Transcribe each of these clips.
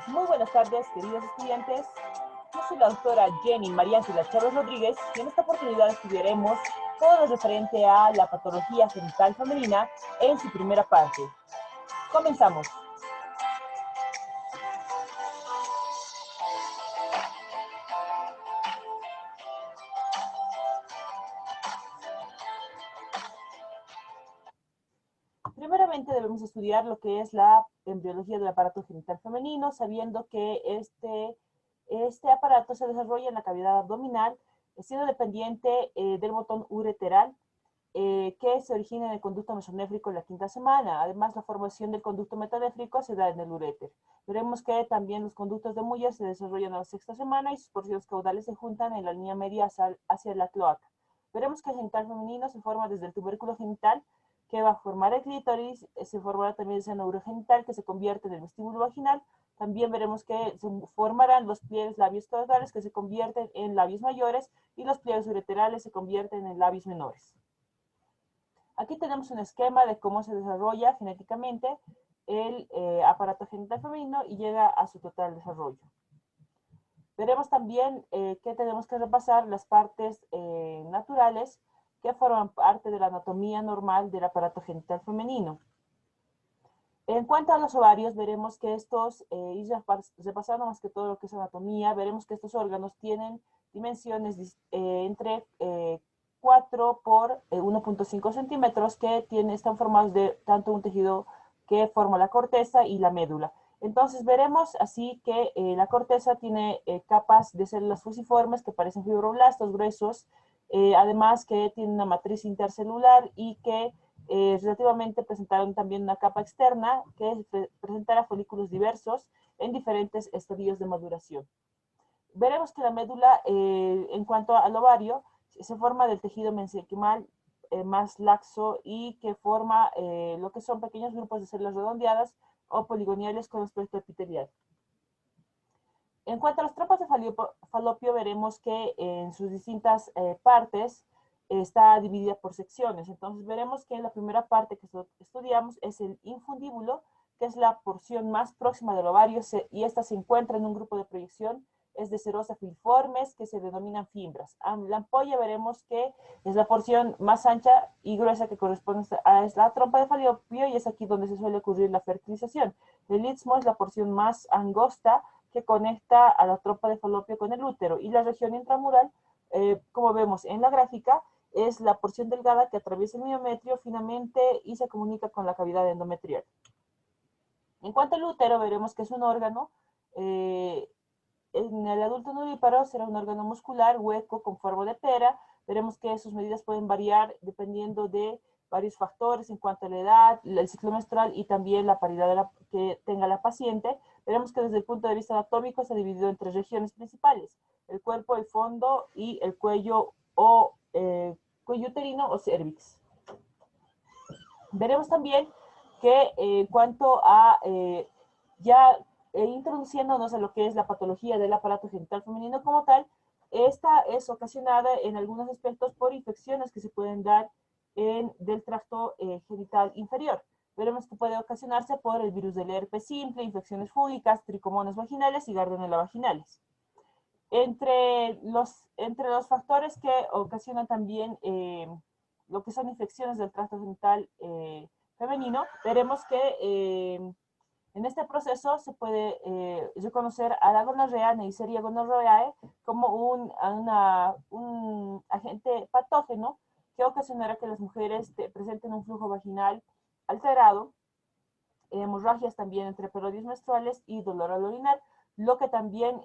Muy buenas tardes, queridos estudiantes. Yo soy la doctora Jenny María Ángela Chávez Rodríguez y en esta oportunidad estudiaremos todo lo referente a la patología genital femenina en su primera parte. Comenzamos. Primeramente debemos estudiar lo que es la embriología del aparato genital femenino, sabiendo que este aparato se desarrolla en la cavidad abdominal, siendo dependiente del botón ureteral, que se origina en el conducto mesonéfrico en la quinta semana. Además, la formación del conducto metanéfrico se da en el uréter. Veremos que también los conductos de Muller se desarrollan en la sexta semana y sus porciones caudales se juntan en la línea media hacia la cloaca. Veremos que el genital femenino se forma desde el tubérculo genital, que va a formar el clítoris, se formará también el seno urogenital, que se convierte en el vestíbulo vaginal. También veremos que se formarán los pliegues labios caudales, que se convierten en labios mayores, y los pliegues ureterales se convierten en labios menores. Aquí tenemos un esquema de cómo se desarrolla genéticamente el aparato genital femenino y llega a su total desarrollo. Veremos también que tenemos que repasar las partes naturales que forman parte de la anatomía normal del aparato genital femenino. En cuanto a los ovarios, veremos que estos, y repasando más que todo lo que es anatomía, veremos que estos órganos tienen dimensiones entre 4 por 1.5 centímetros, que están formados de tanto un tejido que forma la corteza y la médula. Entonces veremos así que la corteza tiene capas de células fusiformes que parecen fibroblastos gruesos, además que tiene una matriz intercelular y que relativamente presentaron también una capa externa que presentará folículos diversos en diferentes estadios de maduración. Veremos que la médula, en cuanto al ovario, se forma del tejido mesenquimal más laxo y que forma lo que son pequeños grupos de células redondeadas o poligonales con aspecto epitelial. En cuanto a las trompas de falopio, veremos que en sus distintas partes está dividida por secciones. Entonces veremos que la primera parte que estudiamos es el infundíbulo, que es la porción más próxima del ovario, y esta se encuentra en un grupo de proyección, es de serosa filiformes, que se denominan fimbras. La ampolla veremos que es la porción más ancha y gruesa que corresponde a la trompa de falopio, y es aquí donde se suele ocurrir la fertilización. El istmo es la porción más angosta que conecta a la trompa de falopio con el útero, y la región intramural, como vemos en la gráfica, es la porción delgada que atraviesa el miometrio finamente y se comunica con la cavidad endometrial. En cuanto al útero, veremos que es un órgano, en el adulto nudíparo será un órgano muscular hueco con forma de pera. Veremos que sus medidas pueden variar dependiendo de varios factores en cuanto a la edad, el ciclo menstrual y también la paridad que tenga la paciente. Veremos que desde el punto de vista anatómico está dividido en tres regiones principales: el cuerpo, el fondo y el cuello o cuello uterino o cervix. Veremos también que en cuanto a ya introduciéndonos a lo que es la patología del aparato genital femenino como tal, esta es ocasionada en algunos aspectos por infecciones que se pueden dar del tracto genital inferior. Veremos que puede ocasionarse por el virus del herpes simple, infecciones fúngicas, tricomonas vaginales y gardnerella vaginales. Entre los factores que ocasionan también lo que son infecciones del tracto genital femenino, veremos que en este proceso se puede reconocer a la gonorrea, Neisseria gonorrhoeae, como un agente patógeno que ocasionará que las mujeres presenten un flujo vaginal alterado, hemorragias también entre periodos menstruales y dolor al orinar, lo que también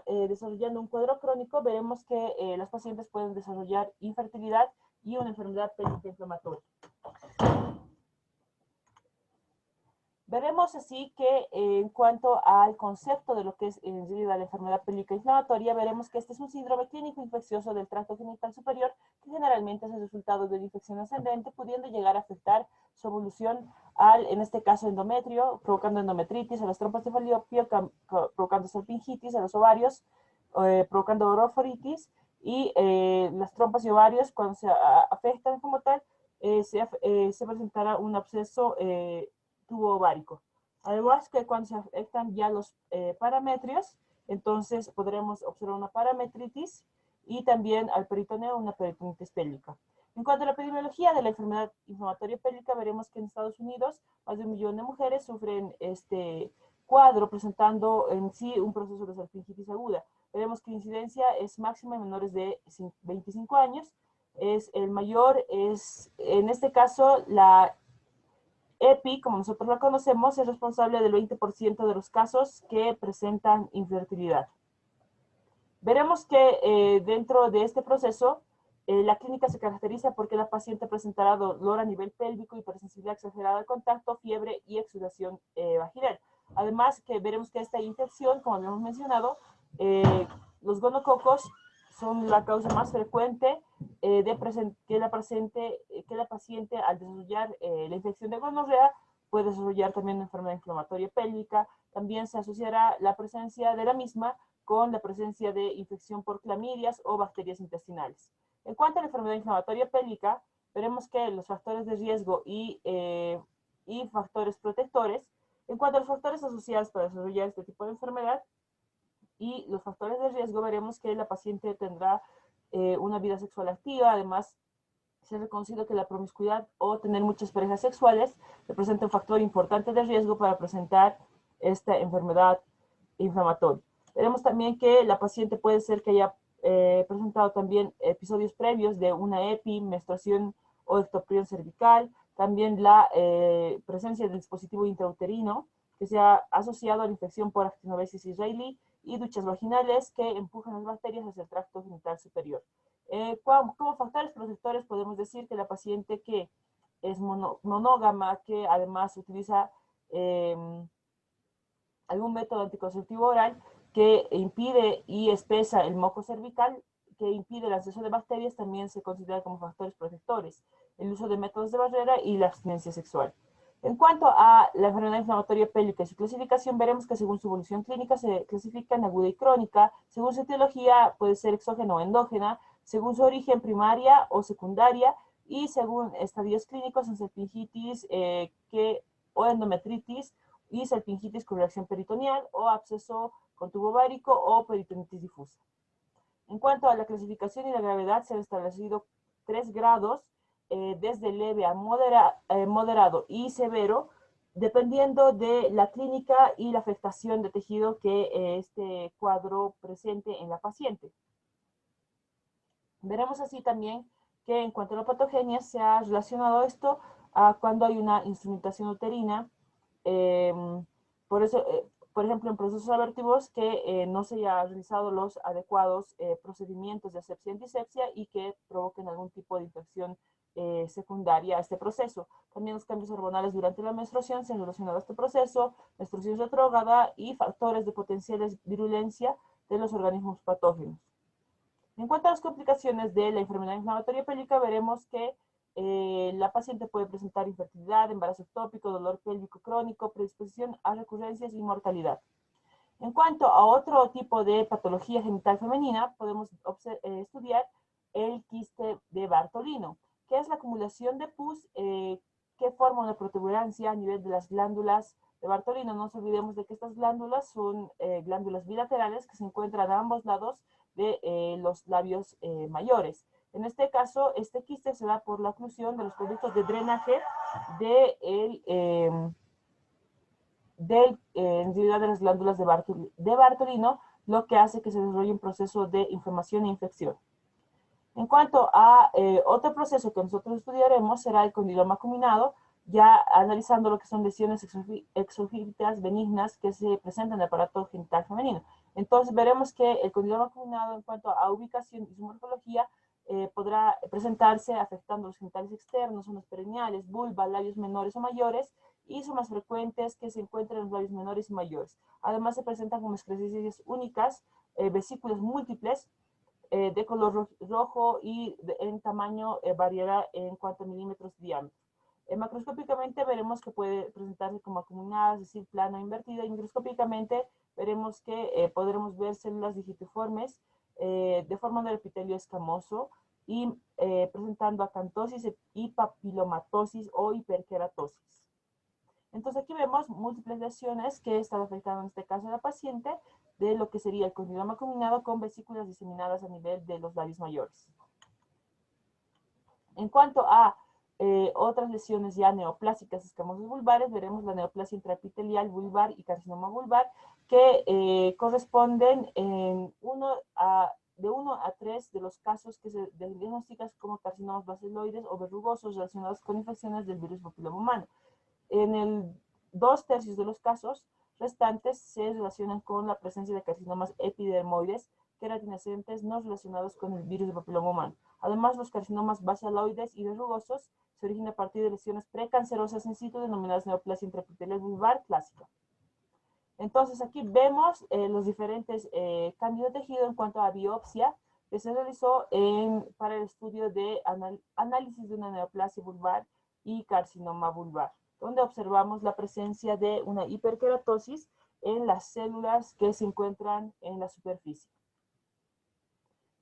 desarrollando un cuadro crónico, veremos que las pacientes pueden desarrollar infertilidad y una enfermedad pélvica inflamatoria. Veremos así que en cuanto al concepto de lo que es en realidad la enfermedad pélvica inflamatoria, veremos que este es un síndrome clínico infeccioso del tracto genital superior que generalmente es el resultado de una infección ascendente, pudiendo llegar a afectar su evolución en este caso, endometrio, provocando endometritis, a las trompas de falopio, provocando salpingitis, a los ovarios, provocando oroforitis, y las trompas y ovarios, cuando se afectan como tal, se presentará un absceso tubo ovárico. Además que cuando se afectan ya los parametrios, entonces podremos observar una parametritis y también al peritoneo una peritonitis pélvica. En cuanto a la epidemiología de la enfermedad inflamatoria pélvica, veremos que en Estados Unidos más de 1 millón de mujeres sufren este cuadro presentando en sí un proceso de salpingitis aguda. Veremos que la incidencia es máxima en menores de 25 años. El mayor es, en este caso, la EPI, como nosotros la conocemos, es responsable del 20% de los casos que presentan infertilidad. Veremos que dentro de este proceso, la clínica se caracteriza porque la paciente presentará dolor a nivel pélvico, hipersensibilidad exagerada al contacto, fiebre y exudación vaginal. Además, que veremos que esta infección, como hemos mencionado, los gonococos son la causa más frecuente que la paciente al desarrollar la infección de gonorrea puede desarrollar también una enfermedad inflamatoria pélvica. También se asociará la presencia de la misma con la presencia de infección por clamidias o bacterias intestinales. En cuanto a la enfermedad inflamatoria pélvica, veremos que los factores de riesgo y factores protectores, en cuanto a los factores asociados para desarrollar este tipo de enfermedad y los factores de riesgo, veremos que la paciente tendrá una vida sexual activa. Además, se ha reconocido que la promiscuidad o tener muchas parejas sexuales representa un factor importante de riesgo para presentar esta enfermedad inflamatoria. Veremos también que la paciente puede ser que haya presentado también episodios previos de una EPI, menstruación o ectoprión cervical, también la presencia del dispositivo intrauterino que se ha asociado a la infección por actinovesis israelí y duchas vaginales que empujan las bacterias hacia el tracto genital superior. Como factores protectores podemos decir que la paciente que es monógama, que además utiliza eh, algún método anticonceptivo oral que impide y espesa el moco cervical, que impide el acceso de bacterias, también se considera como factores protectores. El uso de métodos de barrera y la abstinencia sexual. En cuanto a la enfermedad inflamatoria pélvica y su clasificación, veremos que según su evolución clínica se clasifica en aguda y crónica, según su etiología puede ser exógena o endógena, según su origen primaria o secundaria, y según estadios clínicos en salpingitis o endometritis, y salpingitis con reacción peritoneal o absceso con tubo ovárico o peritonitis difusa. En cuanto a la clasificación y la gravedad, se han establecido 3 grados, desde leve a moderado y severo, dependiendo de la clínica y la afectación de tejido que este cuadro presente en la paciente. Veremos así también que en cuanto a la patogenia se ha relacionado esto a cuando hay una instrumentación uterina. Eh, por eso, por ejemplo, en procesos abortivos que no se haya realizado los adecuados procedimientos de asepsia y antisepsia y que provoquen algún tipo de infección secundaria a este proceso. También los cambios hormonales durante la menstruación se han relacionado a este proceso, menstruación retrógrada y factores de potenciales virulencia de los organismos patógenos. En cuanto a las complicaciones de la enfermedad inflamatoria pélvica, veremos que la paciente puede presentar infertilidad, embarazo ectópico, dolor pélvico crónico, predisposición a recurrencias y mortalidad. En cuanto a otro tipo de patología genital femenina, podemos estudiar el quiste de Bartolino, que es la acumulación de pus que forma una protuberancia a nivel de las glándulas de Bartolino. No nos olvidemos de que estas glándulas son glándulas bilaterales que se encuentran a ambos lados de los labios mayores. En este caso, este quiste se da por la oclusión de los conductos de drenaje de las glándulas de Bartolino, lo que hace que se desarrolle un proceso de inflamación e infección. En cuanto a otro proceso que nosotros estudiaremos será el condiloma acuminado, ya analizando lo que son lesiones exofílicas benignas que se presentan en el aparato genital femenino. Entonces veremos que el condiloma acuminado en cuanto a ubicación y su morfología podrá presentarse afectando los genitales externos, zonas perineales, vulva, labios menores o mayores, y son más frecuentes que se encuentran en los labios menores y mayores. Además se presentan como excrescencias únicas, vesículas múltiples, de color rojo y en tamaño variará en cuanto a milímetros de diámetro. Macroscópicamente veremos que puede presentarse como acuminada, es decir, plana o invertida, y microscópicamente veremos que podremos ver células digitiformes deformando el epitelio escamoso y presentando acantosis y papilomatosis o hiperkeratosis. Entonces aquí vemos múltiples lesiones que están afectando en este caso a la paciente de lo que sería el condiloma combinado con vesículas diseminadas a nivel de los labios mayores. En cuanto a otras lesiones ya neoplásicas escamosas vulvares, veremos la neoplasia intraepitelial vulvar y carcinoma vulvar, que corresponden de 1 a 3 de los casos que se diagnostican como carcinomas baseloides o verrugosos relacionados con infecciones del virus papiloma humano. En el 2/3 de los casos restantes se relacionan con la presencia de carcinomas epidermoides queratinescentes no relacionados con el virus del papiloma humano. Además, los carcinomas baseloides y verrugosos se originan a partir de lesiones precancerosas in situ denominadas neoplasia intraepitelial vulvar clásica. Entonces, aquí vemos los diferentes cambios de tejido en cuanto a biopsia que se realizó para el estudio de análisis de una neoplasia vulvar y carcinoma vulvar, donde observamos la presencia de una hiperkeratosis en las células que se encuentran en la superficie.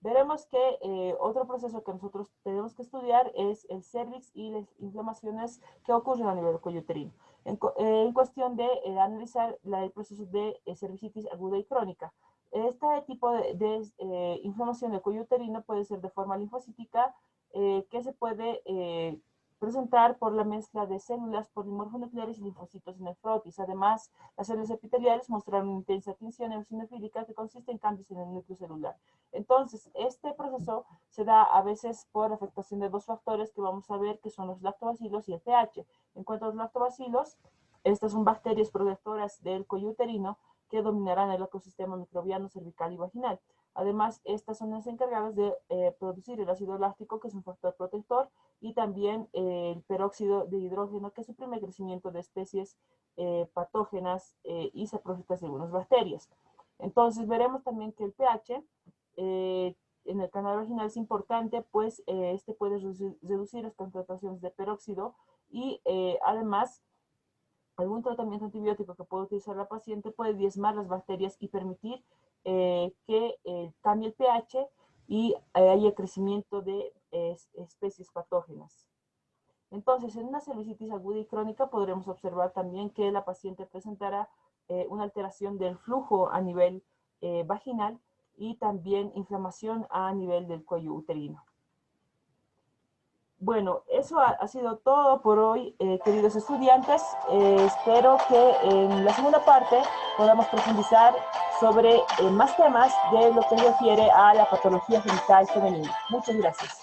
Veremos que otro proceso que nosotros tenemos que estudiar es el cervix y las inflamaciones que ocurren a nivel cuello uterino. En cuestión de analizar el proceso de cervicitis aguda y crónica. Este tipo de inflamación del cuello uterino puede ser de forma linfocítica, que se puede presentar por la mezcla de células polimorfonucleares y linfocitos en el frotis. Además, las células epiteliales mostraron una intensa tinción eosinofílica que consiste en cambios en el núcleo celular. Entonces, este proceso se da a veces por afectación de dos factores que vamos a ver, que son los lactobacilos y el pH. En cuanto a los lactobacilos, estas son bacterias protectoras del cuello uterino que dominarán el ecosistema microbiano cervical y vaginal. Además, estas son las encargadas de producir el ácido láctico, que es un factor protector, y también el peróxido de hidrógeno, que suprime el crecimiento de especies patógenas y saprófitas de algunas bacterias. Entonces, veremos también que el pH en el canal vaginal es importante, pues este puede reducir las concentraciones de peróxido y además algún tratamiento antibiótico que puede utilizar la paciente puede diezmar las bacterias y permitir que cambie el pH y haya crecimiento de especies patógenas. Entonces, en una cervicitis aguda y crónica podremos observar también que la paciente presentará una alteración del flujo a nivel vaginal y también inflamación a nivel del cuello uterino. Bueno, eso ha sido todo por hoy, queridos estudiantes. Espero que en la segunda parte podamos profundizar sobre más temas de lo que se refiere a la patología genital femenina. Muchas gracias.